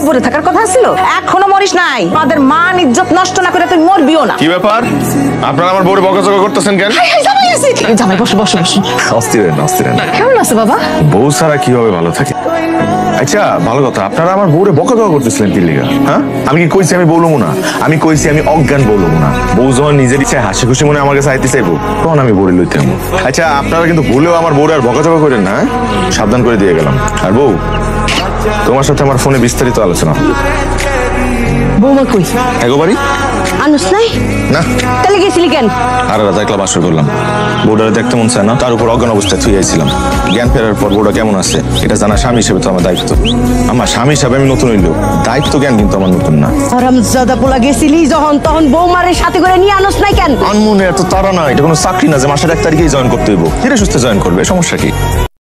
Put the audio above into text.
পড়ে থাকার কথা ছিল, এখনো মরিস নাই। আমাদের মান ইজ্জত নষ্ট না করে তুই মরবিও না। কি ব্যাপার, আপনারা আমার বউরে বকাঝকা করতেছেন কেন? জামাই বসো বসো বসো। অস্থির না, অস্থির না। কেমন আছে বাবা? বউ ছাড়া কিভাবে ভালো থাকে? আচ্ছা ভালো কথা, আপনারা আমার বউরে বকাঝকা করতেছিলেন কি লিগা? হ্যাঁ, আমি কি কইছি আমি বলবো না? আমি কইছি আমি অজ্ঞান বলবো না। বউ যখন নিজের ইচ্ছায় হাসি খুশি মনে আমার কাছে আইতে চাইবো, তখন আমি বলে লইতে হবো। আচ্ছা আপনারা কিন্তু ভুলেও আমার বউরে আর বকাঝকা করেন না, সাবধান করে দিয়ে গেলাম। আর বউ, তোমার সাথে আমার ফোনে বিস্তারিত আলোচনা। বৌমা কই? এগোবারই আনুস নাই না, তাহলে গেছিলি কেন? আর রাত একলা বাসর করলাম। বউটারে দেখতে মন চায় না, তার উপর অজ্ঞান অবস্থায় থুই আইছিলাম। জ্ঞান ফেরার পর বউটা কেমন আছে এটা জানা স্বামী হিসেবে তো আমার দায়িত্ব। আমার স্বামী হিসাবে আমি নতুন হইলেও দায়িত্ব জ্ঞান কিন্তু আমার নতুন না। হারামজাদা পোলা, গেছিলি যখন তখন বৌমারে সাথে করে নিয়ে আনুস নাই কেন? আনমনে এত তারা না, এটা কোনো চাকরি না যে মাসের 1 তারিখেই জয়েন করতে হইব। ধীরে সুস্থে জয়েন করবে, সমস্যা কি?